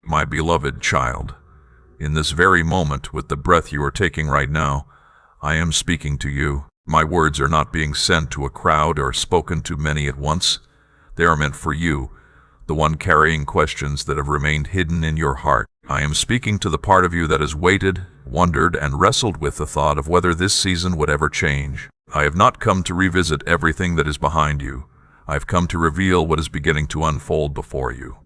My beloved child, in this very moment, with the breath you are taking right now, I am speaking to you. My words are not being sent to a crowd or spoken to many at once. They are meant for you, the one carrying questions that have remained hidden in your heart. I am speaking to the part of you that has waited, wondered, and wrestled with the thought of whether this season would ever change. I have not come to revisit everything that is behind you. I have come to reveal what is beginning to unfold before you.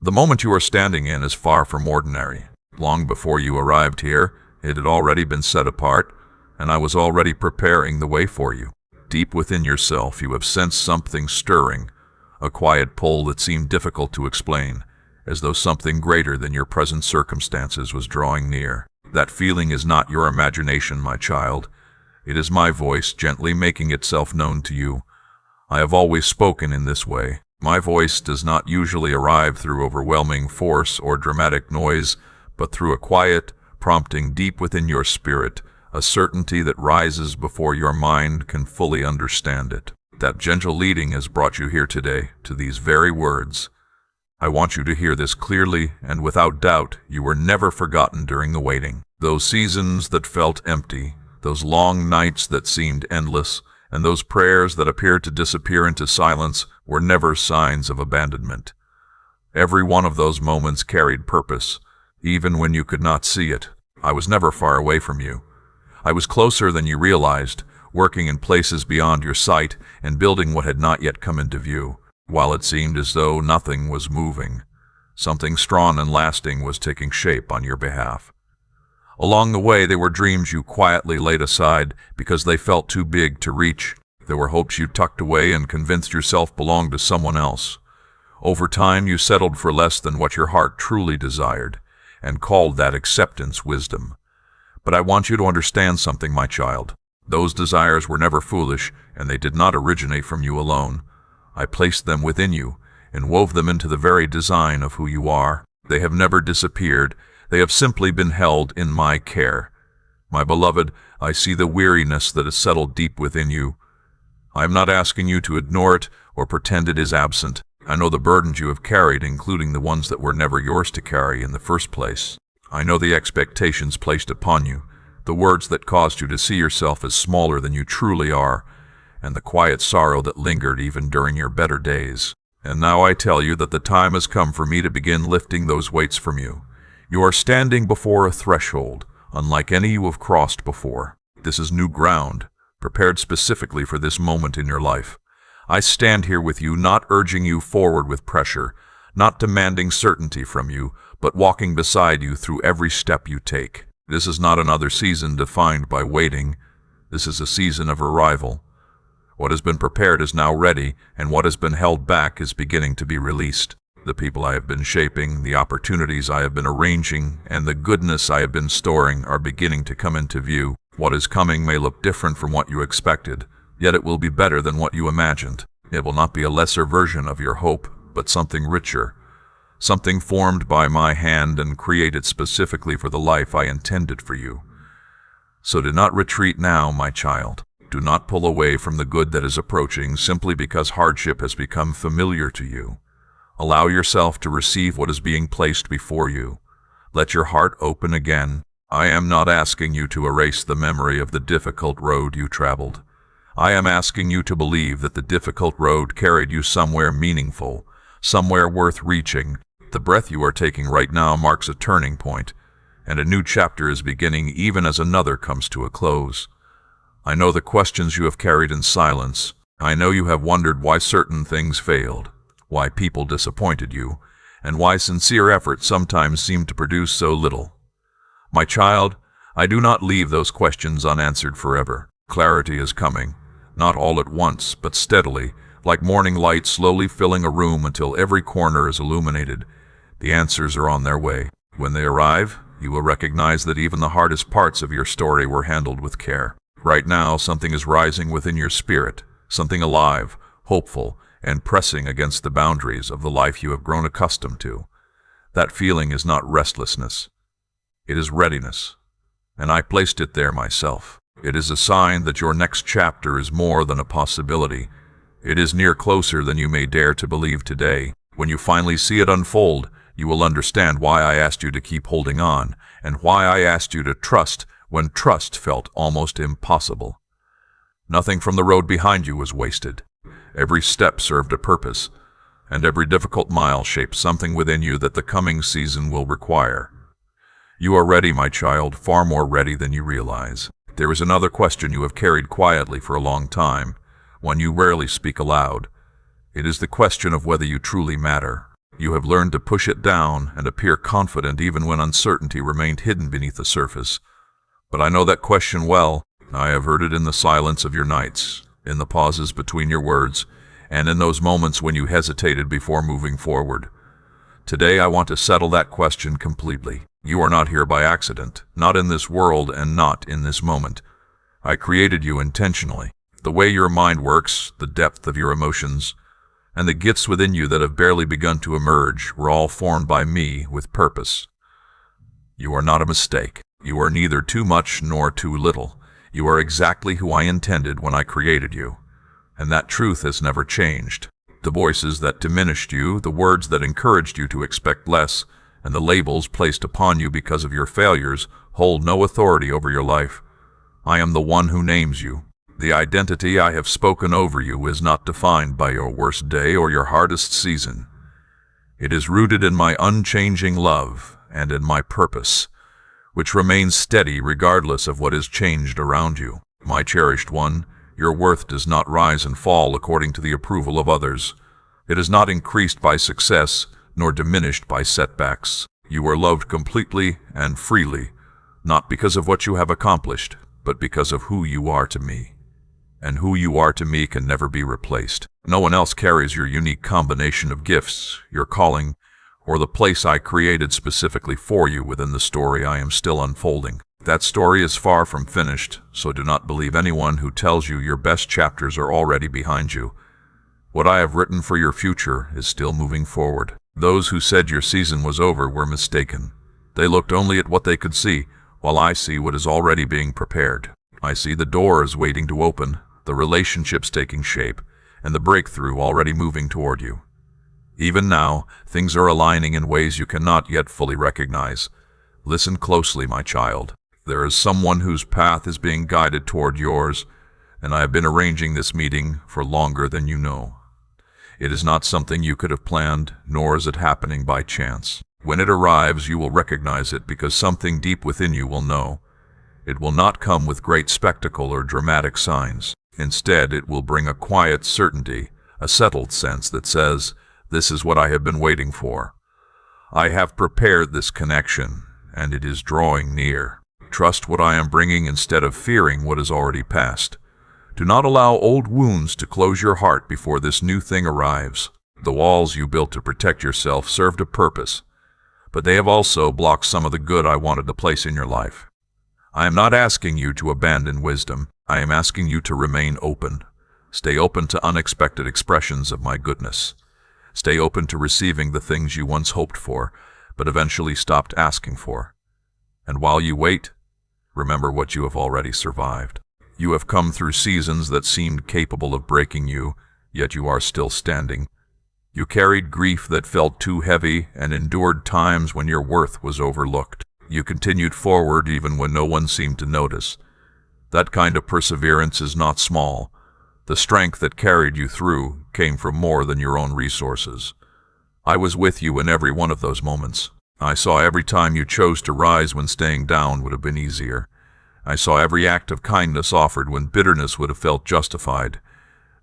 The moment you are standing in is far from ordinary. Long before you arrived here, it had already been set apart, and I was already preparing the way for you. Deep within yourself, you have sensed something stirring, a quiet pull that seemed difficult to explain, as though something greater than your present circumstances was drawing near. That feeling is not your imagination, my child. It is my voice gently making itself known to you. I have always spoken in this way. My voice does not usually arrive through overwhelming force or dramatic noise, but through a quiet prompting deep within your spirit, a certainty that rises before your mind can fully understand it. That gentle leading has brought you here today, to these very words. I want you to hear this clearly, and without doubt, you were never forgotten during the waiting. Those seasons that felt empty, those long nights that seemed endless, and those prayers that appeared to disappear into silence were never signs of abandonment. Every one of those moments carried purpose, even when you could not see it. I was never far away from you. I was closer than you realized, working in places beyond your sight and building what had not yet come into view. While it seemed as though nothing was moving, something strong and lasting was taking shape on your behalf. Along the way, there were dreams you quietly laid aside because they felt too big to reach. There were hopes you tucked away and convinced yourself belonged to someone else. Over time, you settled for less than what your heart truly desired, and called that acceptance wisdom. But I want you to understand something, my child. Those desires were never foolish, and they did not originate from you alone. I placed them within you, and wove them into the very design of who you are. They have never disappeared. They have simply been held in my care. My beloved, I see the weariness that has settled deep within you. I am not asking you to ignore it or pretend it is absent. I know the burdens you have carried, including the ones that were never yours to carry in the first place. I know the expectations placed upon you, the words that caused you to see yourself as smaller than you truly are, and the quiet sorrow that lingered even during your better days. And now I tell you that the time has come for me to begin lifting those weights from you. You are standing before a threshold, unlike any you have crossed before. This is new ground, prepared specifically for this moment in your life. I stand here with you, not urging you forward with pressure, not demanding certainty from you, but walking beside you through every step you take. This is not another season defined by waiting. This is a season of arrival. What has been prepared is now ready, and what has been held back is beginning to be released. The people I have been shaping, the opportunities I have been arranging, and the goodness I have been storing are beginning to come into view. What is coming may look different from what you expected, yet it will be better than what you imagined. It will not be a lesser version of your hope, but something richer, something formed by my hand and created specifically for the life I intended for you. So do not retreat now, my child. Do not pull away from the good that is approaching simply because hardship has become familiar to you. Allow yourself to receive what is being placed before you. Let your heart open again. I am not asking you to erase the memory of the difficult road you traveled. I am asking you to believe that the difficult road carried you somewhere meaningful, somewhere worth reaching. The breath you are taking right now marks a turning point, and a new chapter is beginning even as another comes to a close. I know the questions you have carried in silence. I know you have wondered why certain things failed, why people disappointed you, and why sincere effort sometimes seemed to produce so little. My child, I do not leave those questions unanswered forever. Clarity is coming, not all at once, but steadily, like morning light slowly filling a room until every corner is illuminated. The answers are on their way. When they arrive, you will recognize that even the hardest parts of your story were handled with care. Right now, something is rising within your spirit, something alive, hopeful, and pressing against the boundaries of the life you have grown accustomed to. That feeling is not restlessness. It is readiness, and I placed it there myself. It is a sign that your next chapter is more than a possibility. It is near closer than you may dare to believe today. When you finally see it unfold, you will understand why I asked you to keep holding on, and why I asked you to trust when trust felt almost impossible. Nothing from the road behind you was wasted. Every step served a purpose, and every difficult mile shaped something within you that the coming season will require. You are ready, my child, far more ready than you realize. There is another question you have carried quietly for a long time, one you rarely speak aloud. It is the question of whether you truly matter. You have learned to push it down and appear confident even when uncertainty remained hidden beneath the surface. But I know that question well. I have heard it in the silence of your nights, in the pauses between your words, and in those moments when you hesitated before moving forward. Today I want to settle that question completely. You are not here by accident, not in this world and not in this moment. I created you intentionally. The way your mind works, the depth of your emotions, and the gifts within you that have barely begun to emerge were all formed by me with purpose. You are not a mistake. You are neither too much nor too little. You are exactly who I intended when I created you, and that truth has never changed. The voices that diminished you, the words that encouraged you to expect less, and the labels placed upon you because of your failures hold no authority over your life. I am the one who names you. The identity I have spoken over you is not defined by your worst day or your hardest season. It is rooted in my unchanging love and in my purpose, which remains steady regardless of what has changed around you. My cherished one, your worth does not rise and fall according to the approval of others. It is not increased by success, nor diminished by setbacks. You are loved completely and freely, not because of what you have accomplished, but because of who you are to me. And who you are to me can never be replaced. No one else carries your unique combination of gifts, your calling, or the place I created specifically for you within the story I am still unfolding. That story is far from finished, so do not believe anyone who tells you your best chapters are already behind you. What I have written for your future is still moving forward. Those who said your season was over were mistaken. They looked only at what they could see, while I see what is already being prepared. I see the doors waiting to open, the relationships taking shape, and the breakthrough already moving toward you. Even now, things are aligning in ways you cannot yet fully recognize. Listen closely, my child. There is someone whose path is being guided toward yours, and I have been arranging this meeting for longer than you know. It is not something you could have planned, nor is it happening by chance. When it arrives, you will recognize it because something deep within you will know. It will not come with great spectacle or dramatic signs. Instead, it will bring a quiet certainty, a settled sense that says, "This is what I have been waiting for. I have prepared this connection, and it is drawing near." Trust what I am bringing instead of fearing what is already past. Do not allow old wounds to close your heart before this new thing arrives. The walls you built to protect yourself served a purpose, but they have also blocked some of the good I wanted to place in your life. I am not asking you to abandon wisdom. I am asking you to remain open. Stay open to unexpected expressions of my goodness. Stay open to receiving the things you once hoped for, but eventually stopped asking for. And while you wait, remember what you have already survived. You have come through seasons that seemed capable of breaking you, yet you are still standing. You carried grief that felt too heavy and endured times when your worth was overlooked. You continued forward even when no one seemed to notice. That kind of perseverance is not small. The strength that carried you through came from more than your own resources. I was with you in every one of those moments. I saw every time you chose to rise when staying down would have been easier. I saw every act of kindness offered when bitterness would have felt justified.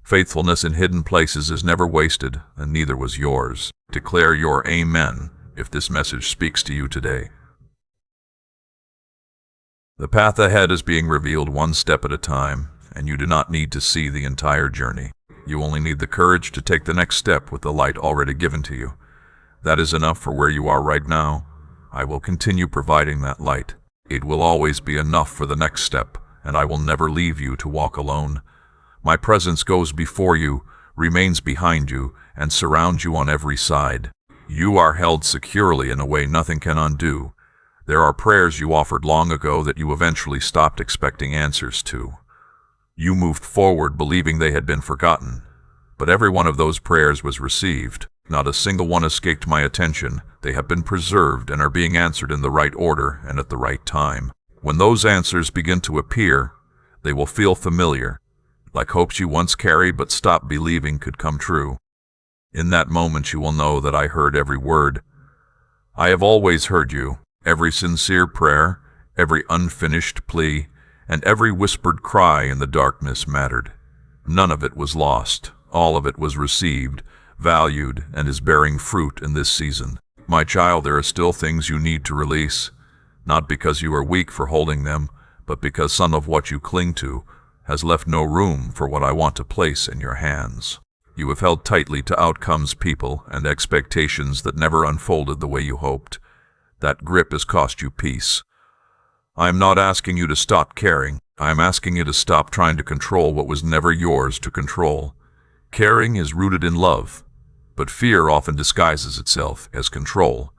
Faithfulness in hidden places is never wasted, and neither was yours. Declare your amen if this message speaks to you today. The path ahead is being revealed one step at a time, and you do not need to see the entire journey. You only need the courage to take the next step with the light already given to you. That is enough for where you are right now. I will continue providing that light. It will always be enough for the next step, and I will never leave you to walk alone. My presence goes before you, remains behind you, and surrounds you on every side. You are held securely in a way nothing can undo. There are prayers you offered long ago that you eventually stopped expecting answers to. You moved forward believing they had been forgotten, but every one of those prayers was received. Not a single one escaped my attention. They have been preserved and are being answered in the right order and at the right time. When those answers begin to appear, they will feel familiar, like hopes you once carried but stopped believing could come true. In that moment you will know that I heard every word. I have always heard you, every sincere prayer, every unfinished plea, and every whispered cry in the darkness mattered. None of it was lost. All of it was received, valued, and is bearing fruit in this season. My child, there are still things you need to release, not because you are weak for holding them, but because some of what you cling to has left no room for what I want to place in your hands. You have held tightly to outcomes, people, and expectations that never unfolded the way you hoped. That grip has cost you peace. I am not asking you to stop caring. I am asking you to stop trying to control what was never yours to control. Caring is rooted in love, but fear often disguises itself as control.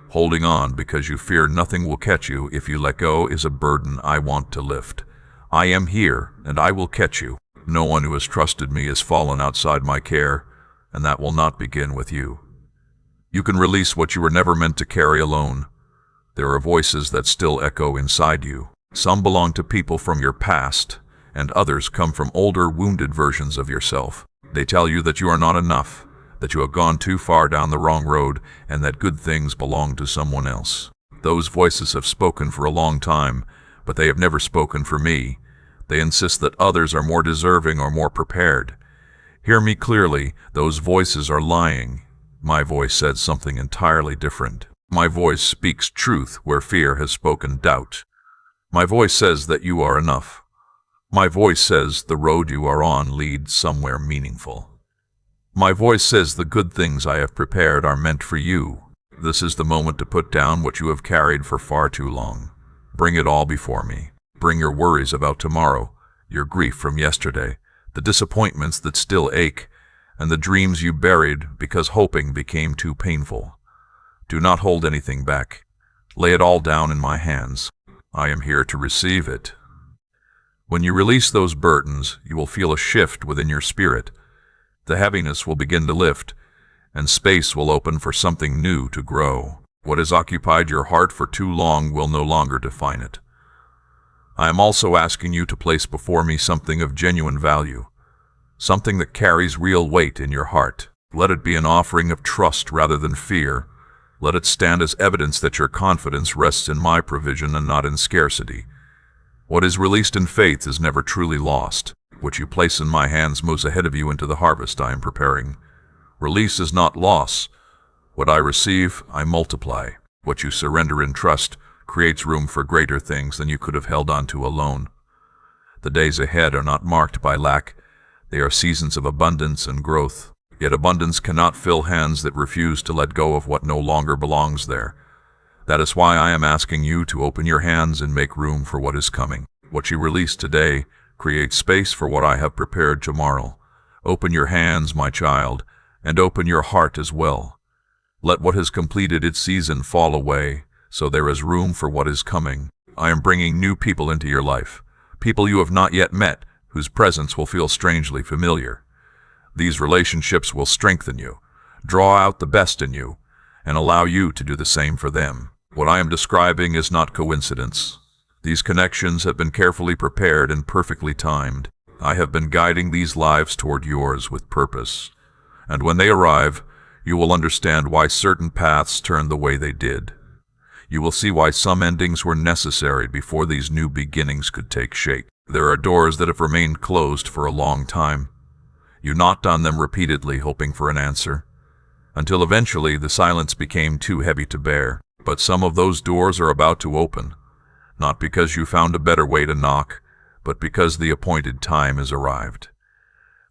Holding on because you fear nothing will catch you if you let go is a burden I want to lift. I am here, and I will catch you. No one who has trusted me has fallen outside my care, and that will not begin with you. You can release what you were never meant to carry alone. There are voices that still echo inside you. Some belong to people from your past, and others come from older, wounded versions of yourself. They tell you that you are not enough, that you have gone too far down the wrong road, and that good things belong to someone else. Those voices have spoken for a long time, but they have never spoken for me. They insist that others are more deserving or more prepared. Hear me clearly, those voices are lying. My voice said something entirely different. My voice speaks truth where fear has spoken doubt. My voice says that you are enough. My voice says the road you are on leads somewhere meaningful. My voice says the good things I have prepared are meant for you. This is the moment to put down what you have carried for far too long. Bring it all before me. Bring your worries about tomorrow, your grief from yesterday, the disappointments that still ache, and the dreams you buried because hoping became too painful. Do not hold anything back. Lay it all down in my hands. I am here to receive it. When you release those burdens, you will feel a shift within your spirit. The heaviness will begin to lift, and space will open for something new to grow. What has occupied your heart for too long will no longer define it. I am also asking you to place before me something of genuine value, something that carries real weight in your heart. Let it be an offering of trust rather than fear. Let it stand as evidence that your confidence rests in my provision and not in scarcity. What is released in faith is never truly lost. What you place in my hands moves ahead of you into the harvest I am preparing. Release is not loss. What I receive, I multiply. What you surrender in trust creates room for greater things than you could have held on to alone. The days ahead are not marked by lack. They are seasons of abundance and growth. Yet abundance cannot fill hands that refuse to let go of what no longer belongs there. That is why I am asking you to open your hands and make room for what is coming. What you release today creates space for what I have prepared tomorrow. Open your hands, my child, and open your heart as well. Let what has completed its season fall away, so there is room for what is coming. I am bringing new people into your life, people you have not yet met, whose presence will feel strangely familiar. These relationships will strengthen you, draw out the best in you, and allow you to do the same for them. What I am describing is not coincidence. These connections have been carefully prepared and perfectly timed. I have been guiding these lives toward yours with purpose. And when they arrive, you will understand why certain paths turned the way they did. You will see why some endings were necessary before these new beginnings could take shape. There are doors that have remained closed for a long time. You knocked on them repeatedly, hoping for an answer, until eventually the silence became too heavy to bear. But some of those doors are about to open, not because you found a better way to knock, but because the appointed time has arrived.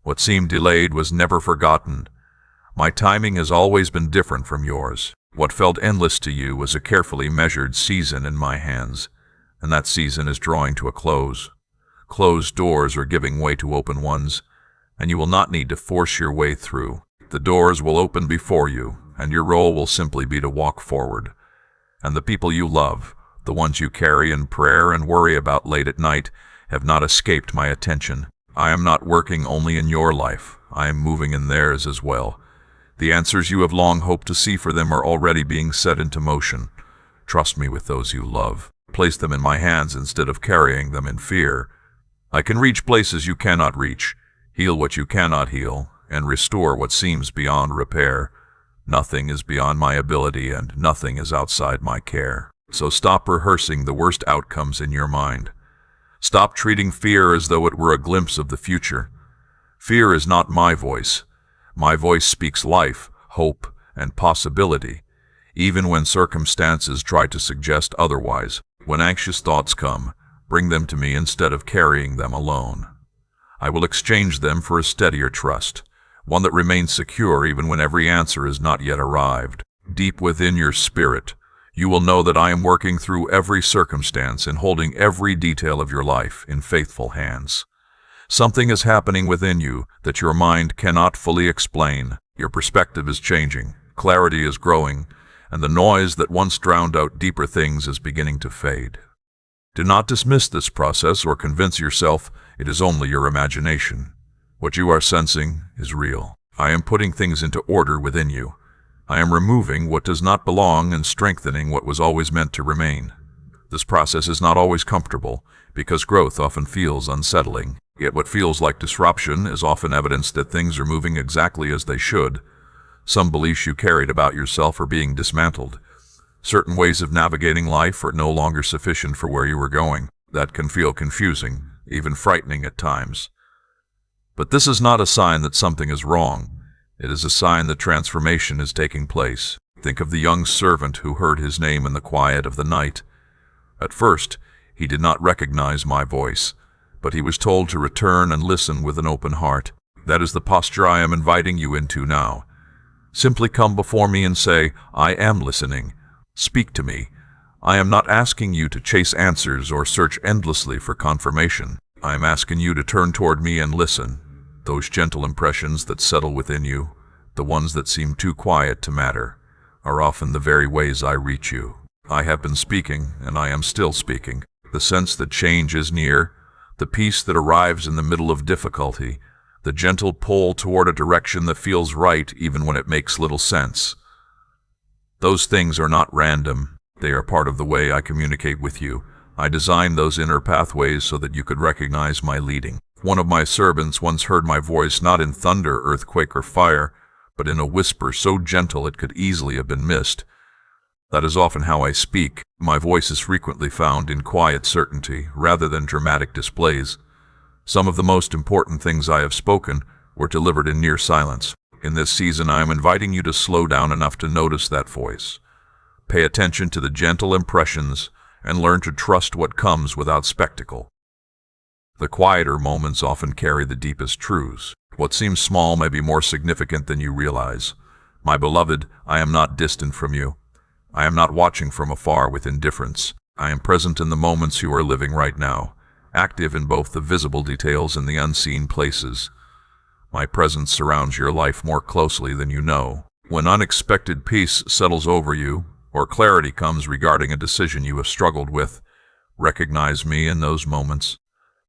What seemed delayed was never forgotten. My timing has always been different from yours. What felt endless to you was a carefully measured season in my hands, and that season is drawing to a close. Closed doors are giving way to open ones, and you will not need to force your way through. The doors will open before you, and your role will simply be to walk forward. And the people you love, the ones you carry in prayer and worry about late at night, have not escaped my attention. I am not working only in your life. I am moving in theirs as well. The answers you have long hoped to see for them are already being set into motion. Trust me with those you love. Place them in my hands instead of carrying them in fear. I can reach places you cannot reach, heal what you cannot heal, and restore what seems beyond repair. Nothing is beyond my ability, and nothing is outside my care. So stop rehearsing the worst outcomes in your mind. Stop treating fear as though it were a glimpse of the future. Fear is not my voice. My voice speaks life, hope, and possibility, even when circumstances try to suggest otherwise. When anxious thoughts come, bring them to me instead of carrying them alone. I will exchange them for a steadier trust, one that remains secure even when every answer has not yet arrived. Deep within your spirit, you will know that I am working through every circumstance and holding every detail of your life in faithful hands. Something is happening within you that your mind cannot fully explain. Your perspective is changing, clarity is growing, and the noise that once drowned out deeper things is beginning to fade. Do not dismiss this process or convince yourself it is only your imagination. What you are sensing is real. I am putting things into order within you. I am removing what does not belong and strengthening what was always meant to remain. This process is not always comfortable, because growth often feels unsettling. Yet what feels like disruption is often evidence that things are moving exactly as they should. Some beliefs you carried about yourself are being dismantled. Certain ways of navigating life are no longer sufficient for where you were going. That can feel confusing, even frightening at times. But this is not a sign that something is wrong. It is a sign that transformation is taking place. Think of the young servant who heard his name in the quiet of the night. At first, he did not recognize my voice, but he was told to return and listen with an open heart. That is the posture I am inviting you into now. Simply come before me and say, I am listening. Speak to me. I am not asking you to chase answers or search endlessly for confirmation. I am asking you to turn toward me and listen. Those gentle impressions that settle within you, the ones that seem too quiet to matter, are often the very ways I reach you. I have been speaking, and I am still speaking. The sense that change is near, the peace that arrives in the middle of difficulty, the gentle pull toward a direction that feels right even when it makes little sense. Those things are not random. They are part of the way I communicate with you. I designed those inner pathways so that you could recognize my leading. One of my servants once heard my voice not in thunder, earthquake, or fire, but in a whisper so gentle it could easily have been missed. That is often how I speak. My voice is frequently found in quiet certainty rather than dramatic displays. Some of the most important things I have spoken were delivered in near silence. In this season, I am inviting you to slow down enough to notice that voice. Pay attention to the gentle impressions and learn to trust what comes without spectacle. The quieter moments often carry the deepest truths. What seems small may be more significant than you realize. My beloved, I am not distant from you. I am not watching from afar with indifference. I am present in the moments you are living right now, active in both the visible details and the unseen places. My presence surrounds your life more closely than you know. When unexpected peace settles over you, or clarity comes regarding a decision you have struggled with, recognize me in those moments.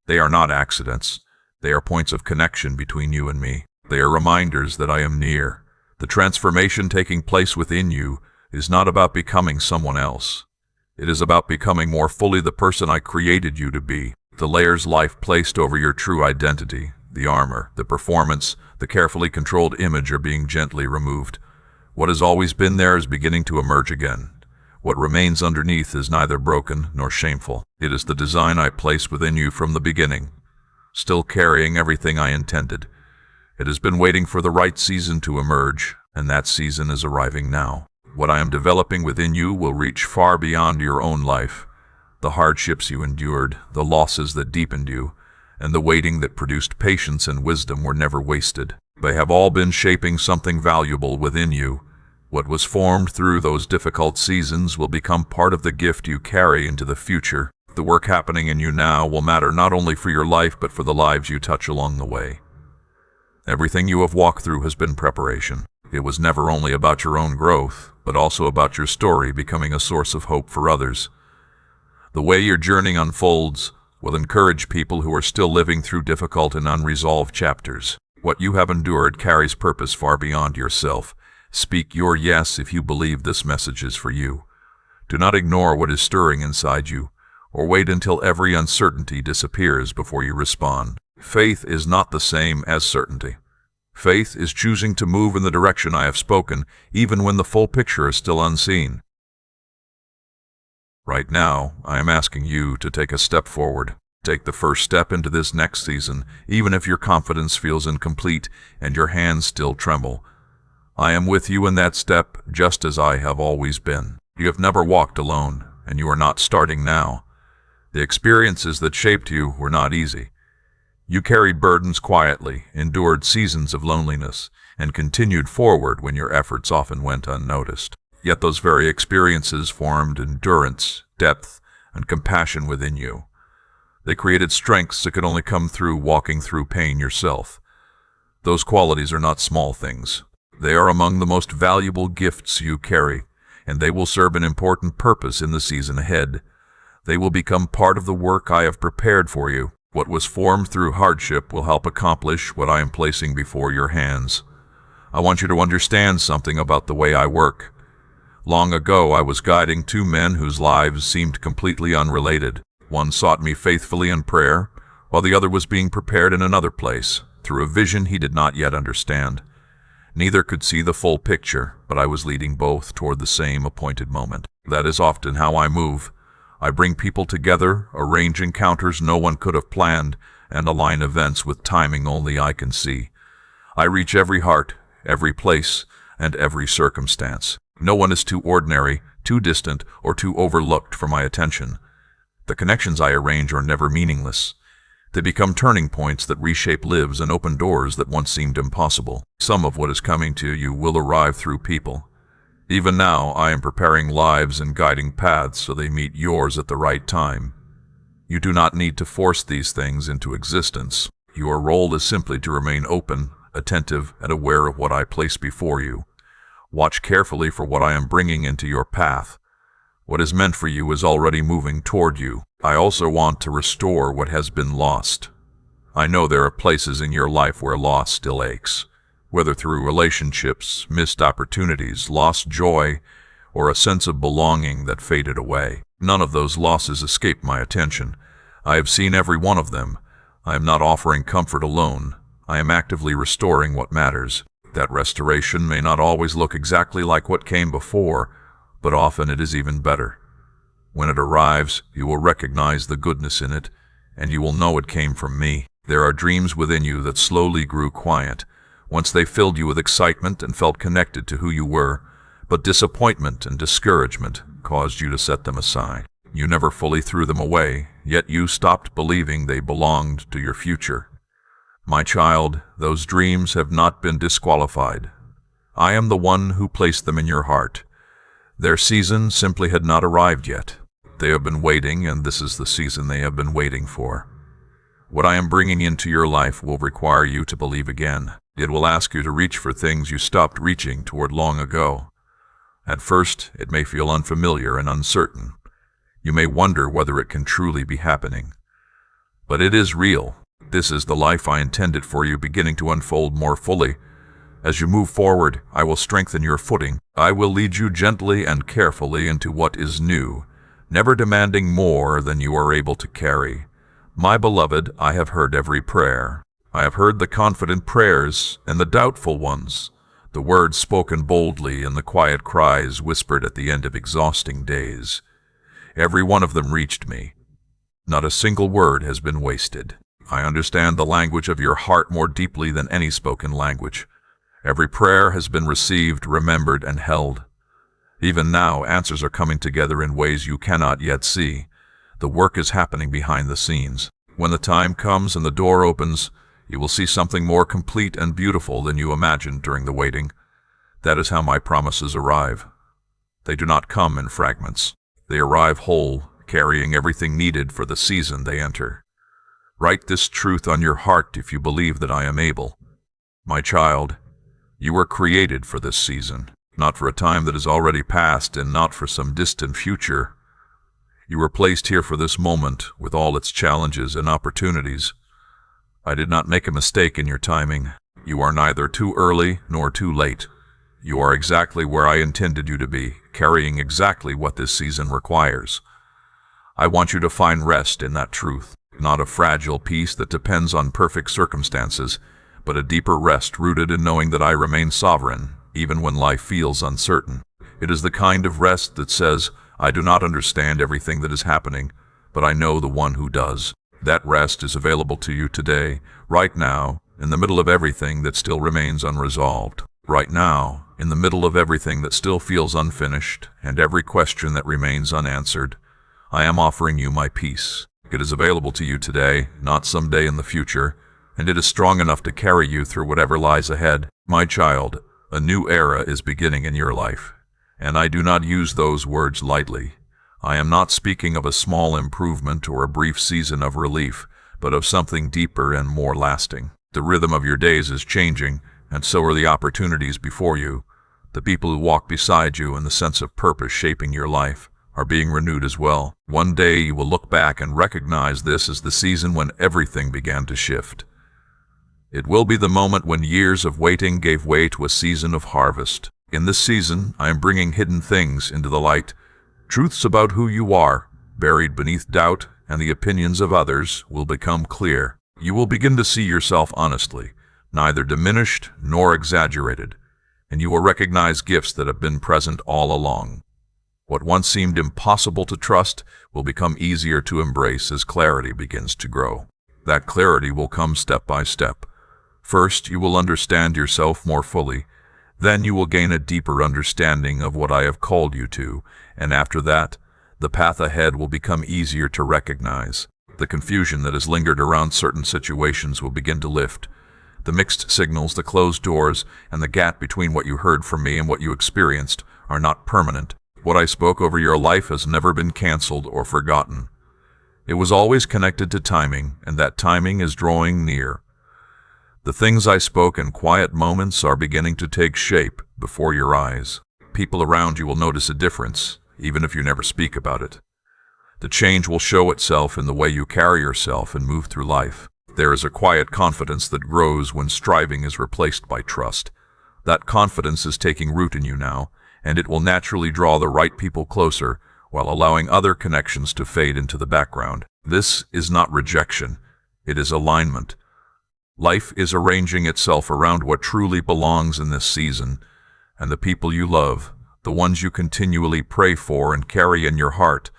They are not accidents. They are points of connection between you and me. They are reminders that I am near. The transformation taking place within you is not about becoming someone else. It is about becoming more fully the person I created you to be. The layers life placed over your true identity, the armor, the performance, the carefully controlled image are being gently removed. What has always been there is beginning to emerge again. What remains underneath is neither broken nor shameful. It is the design I placed within you from the beginning, still carrying everything I intended. It has been waiting for the right season to emerge, and that season is arriving now. What I am developing within you will reach far beyond your own life. The hardships you endured, the losses that deepened you, and the waiting that produced patience and wisdom were never wasted. They have all been shaping something valuable within you. What was formed through those difficult seasons will become part of the gift you carry into the future. The work happening in you now will matter not only for your life but for the lives you touch along the way. Everything you have walked through has been preparation. It was never only about your own growth, but also about your story becoming a source of hope for others. The way your journey unfolds will encourage people who are still living through difficult and unresolved chapters. What you have endured carries purpose far beyond yourself. Speak your yes if you believe this message is for you. Do not ignore what is stirring inside you, or wait until every uncertainty disappears before you respond. Faith is not the same as certainty. Faith is choosing to move in the direction I have spoken, even when the full picture is still unseen. Right now, I am asking you to take a step forward. Take the first step into this next season, even if your confidence feels incomplete and your hands still tremble. I am with you in that step, just as I have always been. You have never walked alone, and you are not starting now. The experiences that shaped you were not easy. You carried burdens quietly, endured seasons of loneliness, and continued forward when your efforts often went unnoticed. Yet those very experiences formed endurance, depth, and compassion within you. They created strengths that could only come through walking through pain yourself. Those qualities are not small things. They are among the most valuable gifts you carry, and they will serve an important purpose in the season ahead. They will become part of the work I have prepared for you. What was formed through hardship will help accomplish what I am placing before your hands. I want you to understand something about the way I work. Long ago, I was guiding two men whose lives seemed completely unrelated. One sought me faithfully in prayer, while the other was being prepared in another place, through a vision he did not yet understand. Neither could see the full picture, but I was leading both toward the same appointed moment. That is often how I move. I bring people together, arrange encounters no one could have planned, and align events with timing only I can see. I reach every heart, every place, and every circumstance. No one is too ordinary, too distant, or too overlooked for my attention. The connections I arrange are never meaningless. They become turning points that reshape lives and open doors that once seemed impossible. Some of what is coming to you will arrive through people. Even now, I am preparing lives and guiding paths so they meet yours at the right time. You do not need to force these things into existence. Your role is simply to remain open, attentive, and aware of what I place before you. Watch carefully for what I am bringing into your path. What is meant for you is already moving toward you. I also want to restore what has been lost. I know there are places in your life where loss still aches, whether through relationships, missed opportunities, lost joy, or a sense of belonging that faded away. None of those losses escape my attention. I have seen every one of them. I am not offering comfort alone. I am actively restoring what matters. That restoration may not always look exactly like what came before, but often it is even better. When it arrives, you will recognize the goodness in it, and you will know it came from me. There are dreams within you that slowly grew quiet. Once they filled you with excitement and felt connected to who you were, but disappointment and discouragement caused you to set them aside. You never fully threw them away, yet you stopped believing they belonged to your future. My child, those dreams have not been disqualified. I am the one who placed them in your heart. Their season simply had not arrived yet. They have been waiting, and this is the season they have been waiting for. What I am bringing into your life will require you to believe again. It will ask you to reach for things you stopped reaching toward long ago. At first, it may feel unfamiliar and uncertain. You may wonder whether it can truly be happening. But it is real. This is the life I intended for you beginning to unfold more fully. As you move forward, I will strengthen your footing. I will lead you gently and carefully into what is new, never demanding more than you are able to carry. My beloved, I have heard every prayer. I have heard the confident prayers and the doubtful ones, the words spoken boldly and the quiet cries whispered at the end of exhausting days. Every one of them reached me. Not a single word has been wasted. I understand the language of your heart more deeply than any spoken language. Every prayer has been received, remembered, and held. Even now, answers are coming together in ways you cannot yet see. The work is happening behind the scenes. When the time comes and the door opens, you will see something more complete and beautiful than you imagined during the waiting. That is how my promises arrive. They do not come in fragments. They arrive whole, carrying everything needed for the season they enter. Write this truth on your heart if you believe that I am able. My child, you were created for this season, not for a time that is already past and not for some distant future. You were placed here for this moment with all its challenges and opportunities. I did not make a mistake in your timing. You are neither too early nor too late. You are exactly where I intended you to be, carrying exactly what this season requires. I want you to find rest in that truth, not a fragile peace that depends on perfect circumstances, but a deeper rest rooted in knowing that I remain sovereign, even when life feels uncertain. It is the kind of rest that says, I do not understand everything that is happening, but I know the one who does. That rest is available to you today, right now, in the middle of everything that still remains unresolved. Right now, in the middle of everything that still feels unfinished, and every question that remains unanswered, I am offering you my peace. It is available to you today, not someday in the future, and it is strong enough to carry you through whatever lies ahead. My child, a new era is beginning in your life, and I do not use those words lightly. I am not speaking of a small improvement or a brief season of relief, but of something deeper and more lasting. The rhythm of your days is changing, and so are the opportunities before you. The people who walk beside you and the sense of purpose shaping your life are being renewed as well. One day you will look back and recognize this as the season when everything began to shift. It will be the moment when years of waiting gave way to a season of harvest. In this season, I am bringing hidden things into the light. Truths about who you are, buried beneath doubt and the opinions of others, will become clear. You will begin to see yourself honestly, neither diminished nor exaggerated, and you will recognize gifts that have been present all along. What once seemed impossible to trust will become easier to embrace as clarity begins to grow. That clarity will come step by step. First, you will understand yourself more fully. Then you will gain a deeper understanding of what I have called you to, and after that, the path ahead will become easier to recognize. The confusion that has lingered around certain situations will begin to lift. The mixed signals, the closed doors, and the gap between what you heard from me and what you experienced are not permanent. What I spoke over your life has never been canceled or forgotten. It was always connected to timing, and that timing is drawing near. The things I spoke in quiet moments are beginning to take shape before your eyes. People around you will notice a difference, even if you never speak about it. The change will show itself in the way you carry yourself and move through life. There is a quiet confidence that grows when striving is replaced by trust. That confidence is taking root in you now, and it will naturally draw the right people closer while allowing other connections to fade into the background. This is not rejection, it is alignment. Life is arranging itself around what truly belongs in this season, and the people you love, the ones you continually pray for and carry in your heart,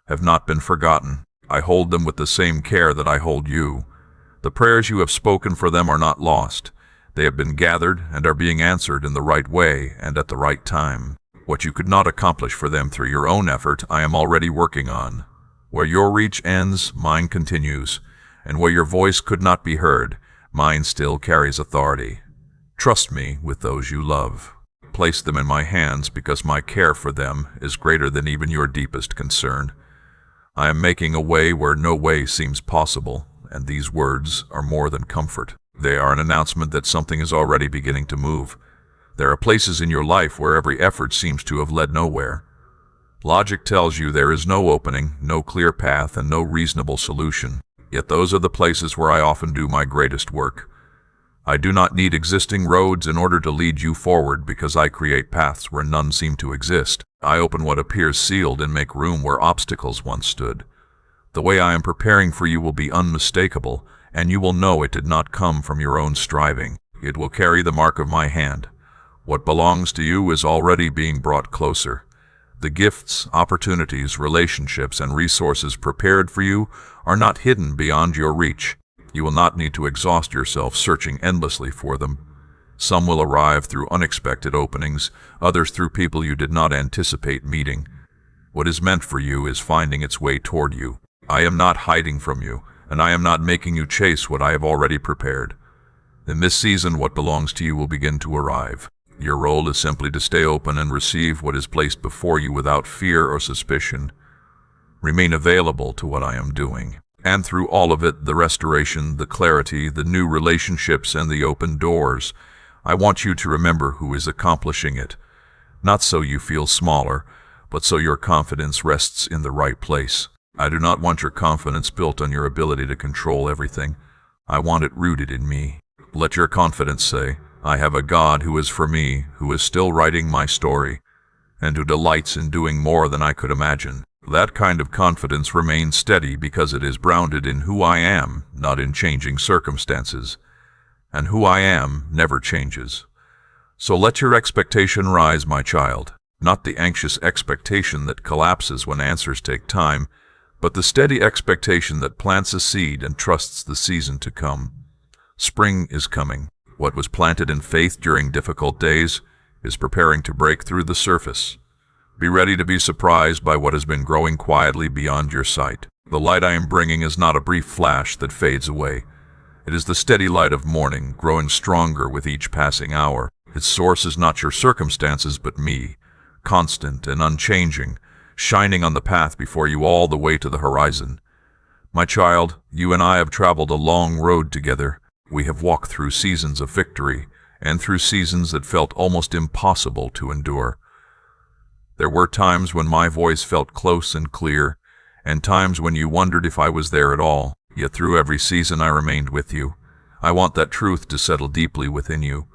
have not been forgotten. I hold them with the same care that I hold you. The prayers you have spoken for them are not lost. They have been gathered and are being answered in the right way and at the right time. What you could not accomplish for them through your own effort, I am already working on. Where your reach ends, mine continues, and where your voice could not be heard, mine still carries authority. Trust me with those you love. Place them in my hands because my care for them is greater than even your deepest concern. I am making a way where no way seems possible, and these words are more than comfort. They are an announcement that something is already beginning to move. There are places in your life where every effort seems to have led nowhere. Logic tells you there is no opening, no clear path, and no reasonable solution. Yet those are the places where I often do my greatest work. I do not need existing roads in order to lead you forward because I create paths where none seem to exist. I open what appears sealed and make room where obstacles once stood. The way I am preparing for you will be unmistakable, and you will know it did not come from your own striving. It will carry the mark of my hand. What belongs to you is already being brought closer. The gifts, opportunities, relationships, and resources prepared for you are not hidden beyond your reach. You will not need to exhaust yourself searching endlessly for them. Some will arrive through unexpected openings, others through people you did not anticipate meeting. What is meant for you is finding its way toward you. I am not hiding from you, and I am not making you chase what I have already prepared. In this season, what belongs to you will begin to arrive. Your role is simply to stay open and receive what is placed before you without fear or suspicion. Remain available to what I am doing. And through all of it, the restoration, the clarity, the new relationships, and the open doors, I want you to remember who is accomplishing it. Not so you feel smaller, but so your confidence rests in the right place. I do not want your confidence built on your ability to control everything. I want it rooted in me. Let your confidence say, I have a God who is for me, who is still writing my story, and who delights in doing more than I could imagine. That kind of confidence remains steady because it is grounded in who I am, not in changing circumstances. And who I am never changes. So let your expectation rise, my child, not the anxious expectation that collapses when answers take time, but the steady expectation that plants a seed and trusts the season to come. Spring is coming. What was planted in faith during difficult days is preparing to break through the surface. Be ready to be surprised by what has been growing quietly beyond your sight. The light I am bringing is not a brief flash that fades away. It is the steady light of morning, growing stronger with each passing hour. Its source is not your circumstances, but me, constant and unchanging, shining on the path before you all the way to the horizon. My child, you and I have traveled a long road together. We have walked through seasons of victory, and through seasons that felt almost impossible to endure. There were times when my voice felt close and clear, and times when you wondered if I was there at all. Yet through every season I remained with you. I want that truth to settle deeply within you.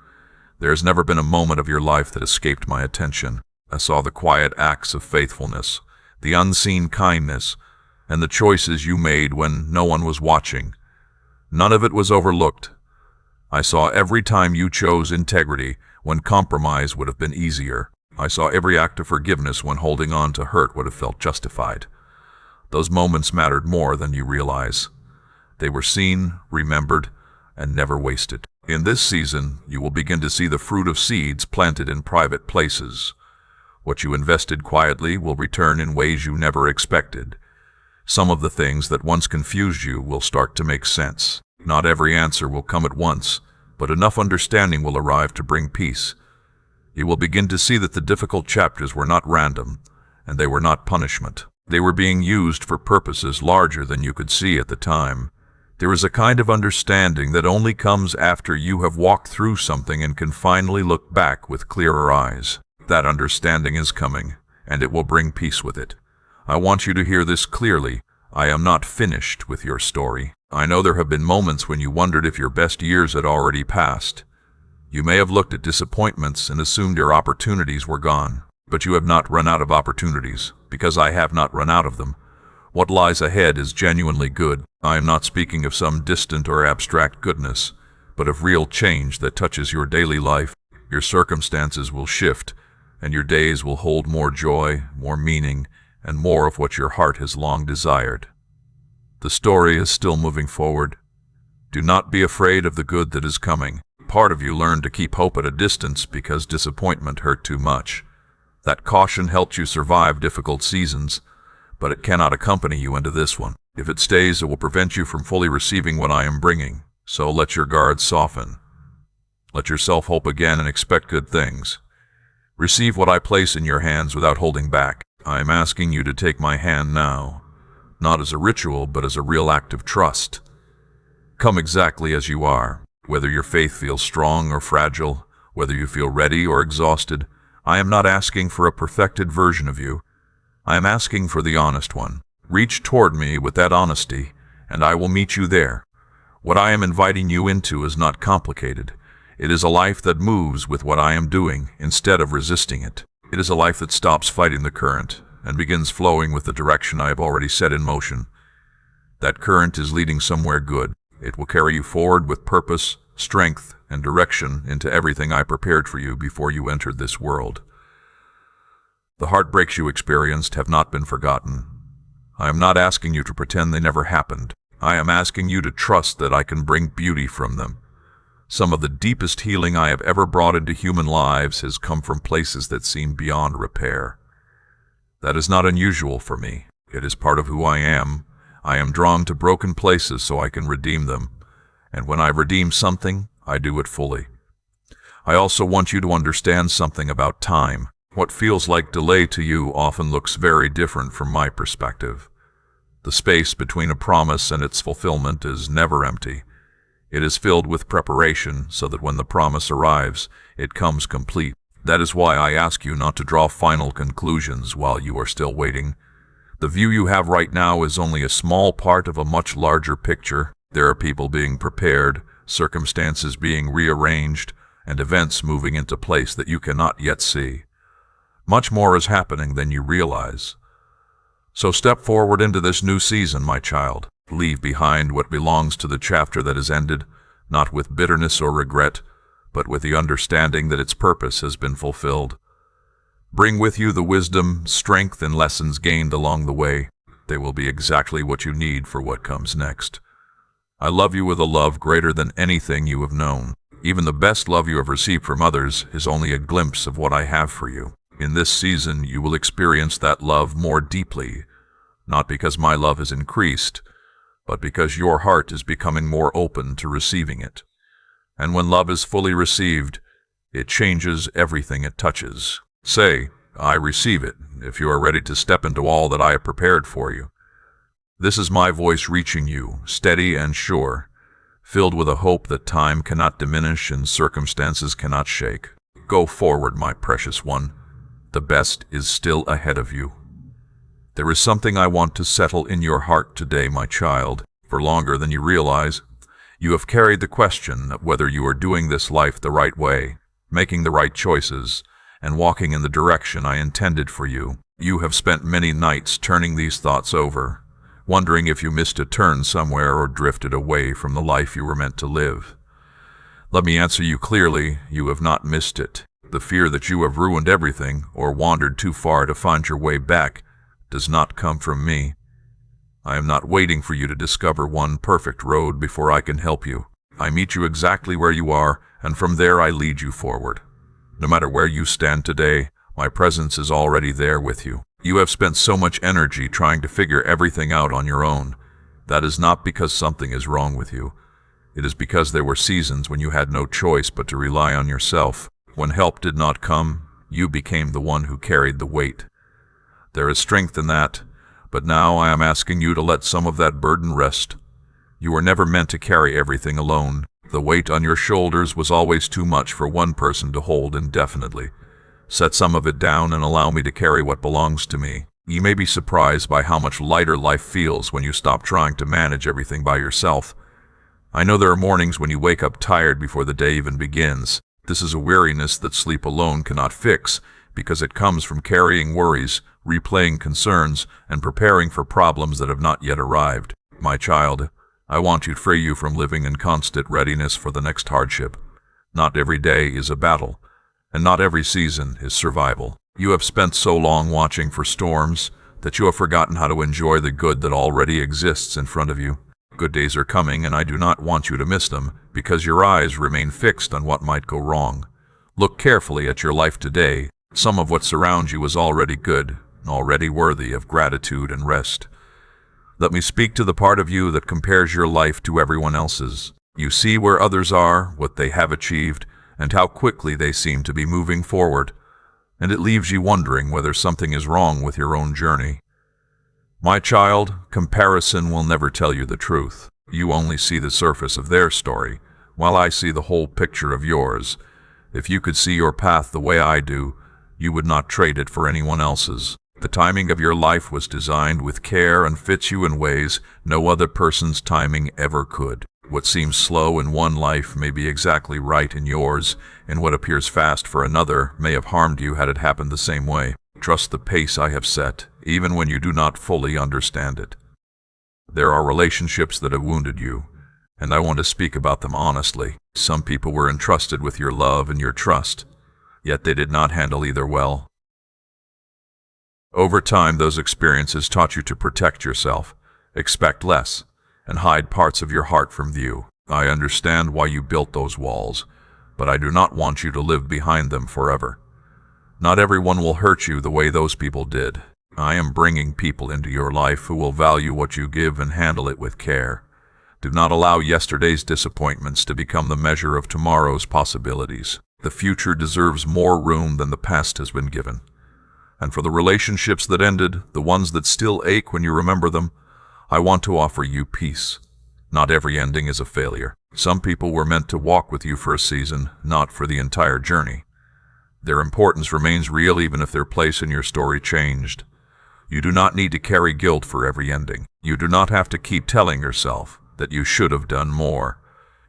There has never been a moment of your life that escaped my attention. I saw the quiet acts of faithfulness, the unseen kindness, and the choices you made when no one was watching. None of it was overlooked. I saw every time you chose integrity when compromise would have been easier. I saw every act of forgiveness when holding on to hurt would have felt justified. Those moments mattered more than you realize. They were seen, remembered, and never wasted. In this season, you will begin to see the fruit of seeds planted in private places. What you invested quietly will return in ways you never expected. Some of the things that once confused you will start to make sense. Not every answer will come at once, but enough understanding will arrive to bring peace. You will begin to see that the difficult chapters were not random, and they were not punishment. They were being used for purposes larger than you could see at the time. There is a kind of understanding that only comes after you have walked through something and can finally look back with clearer eyes. That understanding is coming, and it will bring peace with it. I want you to hear this clearly. I am not finished with your story. I know there have been moments when you wondered if your best years had already passed. You may have looked at disappointments and assumed your opportunities were gone. But you have not run out of opportunities, because I have not run out of them. What lies ahead is genuinely good. I am not speaking of some distant or abstract goodness, but of real change that touches your daily life. Your circumstances will shift, and your days will hold more joy, more meaning, and more of what your heart has long desired. The story is still moving forward. Do not be afraid of the good that is coming. Part of you learned to keep hope at a distance because disappointment hurt too much. That caution helped you survive difficult seasons, but it cannot accompany you into this one. If it stays, it will prevent you from fully receiving what I am bringing. So let your guards soften. Let yourself hope again and expect good things. Receive what I place in your hands without holding back. I am asking you to take my hand now, not as a ritual, but as a real act of trust. Come exactly as you are, whether your faith feels strong or fragile, whether you feel ready or exhausted. I am not asking for a perfected version of you. I am asking for the honest one. Reach toward me with that honesty, and I will meet you there. What I am inviting you into is not complicated. It is a life that moves with what I am doing instead of resisting it. It is a life that stops fighting the current and begins flowing with the direction I have already set in motion. That current is leading somewhere good. It will carry you forward with purpose, strength, and direction into everything I prepared for you before you entered this world. The heartbreaks you experienced have not been forgotten. I am not asking you to pretend they never happened. I am asking you to trust that I can bring beauty from them. Some of the deepest healing I have ever brought into human lives has come from places that seem beyond repair. That is not unusual for me. It is part of who I am. I am drawn to broken places so I can redeem them. And when I redeem something, I do it fully. I also want you to understand something about time. What feels like delay to you often looks very different from my perspective. The space between a promise and its fulfillment is never empty. It is filled with preparation so that when the promise arrives, it comes complete. That is why I ask you not to draw final conclusions while you are still waiting. The view you have right now is only a small part of a much larger picture. There are people being prepared, circumstances being rearranged, and events moving into place that you cannot yet see. Much more is happening than you realize. So step forward into this new season, my child. Leave behind what belongs to the chapter that has ended, not with bitterness or regret, but with the understanding that its purpose has been fulfilled. Bring with you the wisdom, strength, and lessons gained along the way. They will be exactly what you need for what comes next. I love you with a love greater than anything you have known. Even the best love you have received from others is only a glimpse of what I have for you. In this season, you will experience that love more deeply, not because my love has increased, but because your heart is becoming more open to receiving it. And when love is fully received, it changes everything it touches. Say, I receive it, if you are ready to step into all that I have prepared for you. This is my voice reaching you, steady and sure, filled with a hope that time cannot diminish and circumstances cannot shake. Go forward, my precious one. The best is still ahead of you. There is something I want to settle in your heart today, my child. For longer than you realize, you have carried the question of whether you are doing this life the right way, making the right choices, and walking in the direction I intended for you. You have spent many nights turning these thoughts over, wondering if you missed a turn somewhere or drifted away from the life you were meant to live. Let me answer you clearly, you have not missed it. The fear that you have ruined everything or wandered too far to find your way back does not come from me. I am not waiting for you to discover one perfect road before I can help you. I meet you exactly where you are, and from there I lead you forward. No matter where you stand today, my presence is already there with you. You have spent so much energy trying to figure everything out on your own. That is not because something is wrong with you. It is because there were seasons when you had no choice but to rely on yourself. When help did not come, you became the one who carried the weight. There is strength in that, but now I am asking you to let some of that burden rest. You were never meant to carry everything alone. The weight on your shoulders was always too much for one person to hold indefinitely. Set some of it down and allow me to carry what belongs to me. You may be surprised by how much lighter life feels when you stop trying to manage everything by yourself. I know there are mornings when you wake up tired before the day even begins. This is a weariness that sleep alone cannot fix, because it comes from carrying worries, replaying concerns, and preparing for problems that have not yet arrived. My child, I want to free you from living in constant readiness for the next hardship. Not every day is a battle, and not every season is survival. You have spent so long watching for storms that you have forgotten how to enjoy the good that already exists in front of you. Good days are coming, and I do not want you to miss them, because your eyes remain fixed on what might go wrong. Look carefully at your life today. Some of what surrounds you is already good, already worthy of gratitude and rest. Let me speak to the part of you that compares your life to everyone else's. You see where others are, what they have achieved, and how quickly they seem to be moving forward, and it leaves you wondering whether something is wrong with your own journey. My child, comparison will never tell you the truth. You only see the surface of their story, while I see the whole picture of yours. If you could see your path the way I do, you would not trade it for anyone else's. The timing of your life was designed with care and fits you in ways no other person's timing ever could. What seems slow in one life may be exactly right in yours, and what appears fast for another may have harmed you had it happened the same way. Trust the pace I have set, even when you do not fully understand it. There are relationships that have wounded you, and I want to speak about them honestly. Some people were entrusted with your love and your trust, yet they did not handle either well. Over time, those experiences taught you to protect yourself, expect less, and hide parts of your heart from view. I understand why you built those walls, but I do not want you to live behind them forever. Not everyone will hurt you the way those people did. I am bringing people into your life who will value what you give and handle it with care. Do not allow yesterday's disappointments to become the measure of tomorrow's possibilities. The future deserves more room than the past has been given. And for the relationships that ended, the ones that still ache when you remember them, I want to offer you peace. Not every ending is a failure. Some people were meant to walk with you for a season, not for the entire journey. Their importance remains real even if their place in your story changed. You do not need to carry guilt for every ending. You do not have to keep telling yourself that you should have done more.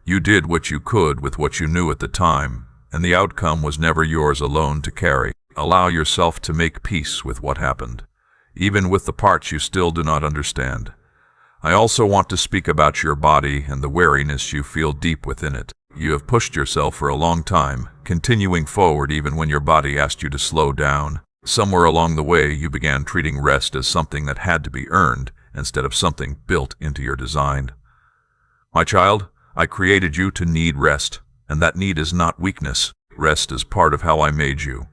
You did what you could with what you knew at the time, and the outcome was never yours alone to carry. Allow yourself to make peace with what happened, even with the parts you still do not understand. I also want to speak about your body and the weariness you feel deep within it. You have pushed yourself for a long time, continuing forward even when your body asked you to slow down. Somewhere along the way, you began treating rest as something that had to be earned instead of something built into your design. My child, I created you to need rest, and that need is not weakness. Rest is part of how I made you.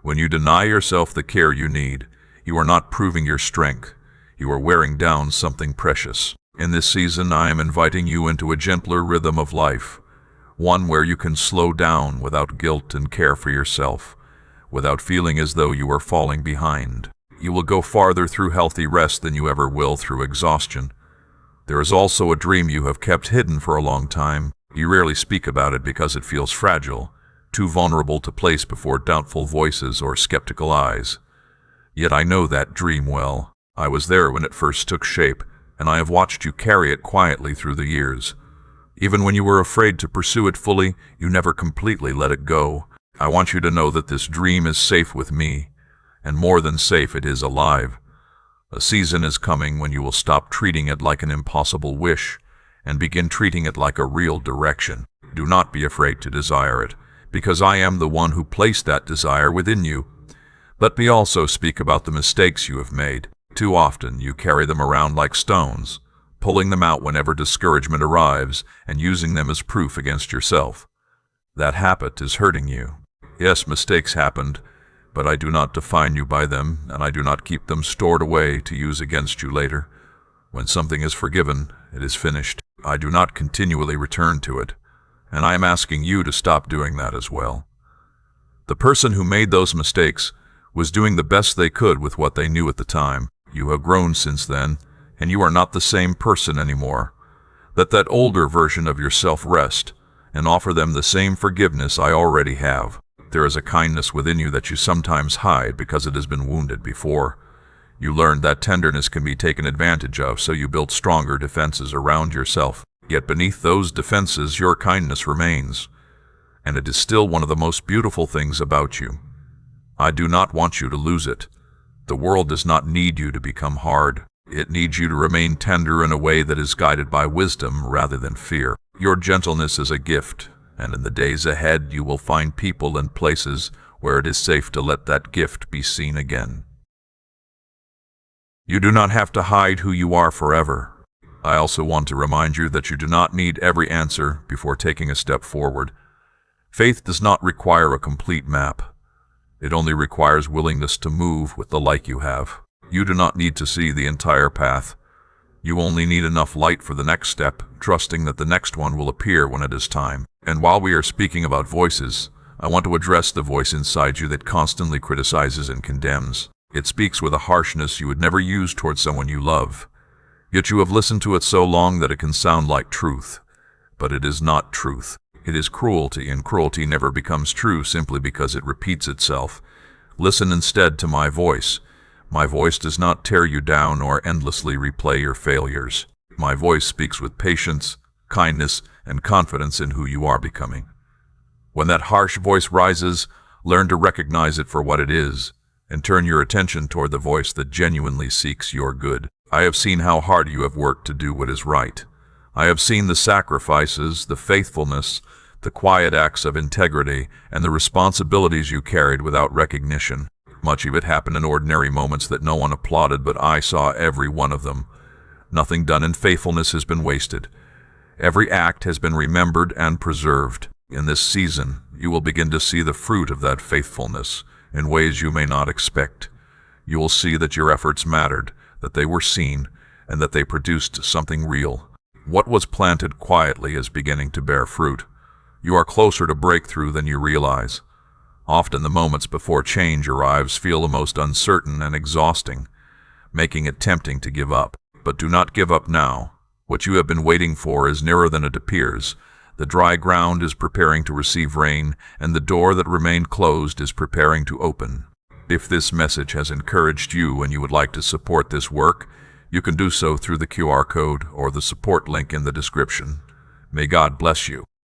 When you deny yourself the care you need, you are not proving your strength. You are wearing down something precious. In this season, I am inviting you into a gentler rhythm of life, one where you can slow down without guilt and care for yourself, without feeling as though you are falling behind. You will go farther through healthy rest than you ever will through exhaustion. There is also a dream you have kept hidden for a long time. You rarely speak about it because it feels fragile, too vulnerable to place before doubtful voices or skeptical eyes. Yet I know that dream well. I was there when it first took shape, and I have watched you carry it quietly through the years. Even when you were afraid to pursue it fully, you never completely let it go. I want you to know that this dream is safe with me, and more than safe, it is alive. A season is coming when you will stop treating it like an impossible wish and begin treating it like a real direction. Do not be afraid to desire it, because I am the one who placed that desire within you. Let me also speak about the mistakes you have made. Too often you carry them around like stones, pulling them out whenever discouragement arrives and using them as proof against yourself. That habit is hurting you. Yes, mistakes happened, but I do not define you by them, and I do not keep them stored away to use against you later. When something is forgiven, it is finished. I do not continually return to it, and I am asking you to stop doing that as well. The person who made those mistakes was doing the best they could with what they knew at the time. You have grown since then, and you are not the same person anymore. Let that older version of yourself rest, and offer them the same forgiveness I already have. There is a kindness within you that you sometimes hide because it has been wounded before. You learned that tenderness can be taken advantage of, so you built stronger defenses around yourself. Yet beneath those defenses, your kindness remains, and it is still one of the most beautiful things about you. I do not want you to lose it. The world does not need you to become hard. It needs you to remain tender in a way that is guided by wisdom rather than fear. Your gentleness is a gift, and in the days ahead you will find people and places where it is safe to let that gift be seen again. You do not have to hide who you are forever. I also want to remind you that you do not need every answer before taking a step forward. Faith does not require a complete map. It only requires willingness to move with the light you have. You do not need to see the entire path. You only need enough light for the next step, trusting that the next one will appear when it is time. And while we are speaking about voices, I want to address the voice inside you that constantly criticizes and condemns. It speaks with a harshness you would never use towards someone you love. Yet you have listened to it so long that it can sound like truth. But it is not truth. It is cruelty, and cruelty never becomes true simply because it repeats itself. Listen instead to my voice. My voice does not tear you down or endlessly replay your failures. My voice speaks with patience, kindness, and confidence in who you are becoming. When that harsh voice rises, learn to recognize it for what it is, and turn your attention toward the voice that genuinely seeks your good. I have seen how hard you have worked to do what is right. I have seen the sacrifices, the faithfulness, the quiet acts of integrity, and the responsibilities you carried without recognition. Much of it happened in ordinary moments that no one applauded, but I saw every one of them. Nothing done in faithfulness has been wasted. Every act has been remembered and preserved. In this season, you will begin to see the fruit of that faithfulness in ways you may not expect. You will see that your efforts mattered, that they were seen, and that they produced something real. What was planted quietly is beginning to bear fruit. You are closer to breakthrough than you realize. Often the moments before change arrives feel the most uncertain and exhausting, making it tempting to give up. But do not give up now. What you have been waiting for is nearer than it appears. The dry ground is preparing to receive rain, and the door that remained closed is preparing to open. If this message has encouraged you and you would like to support this work, you can do so through the QR code or the support link in the description. May God bless you.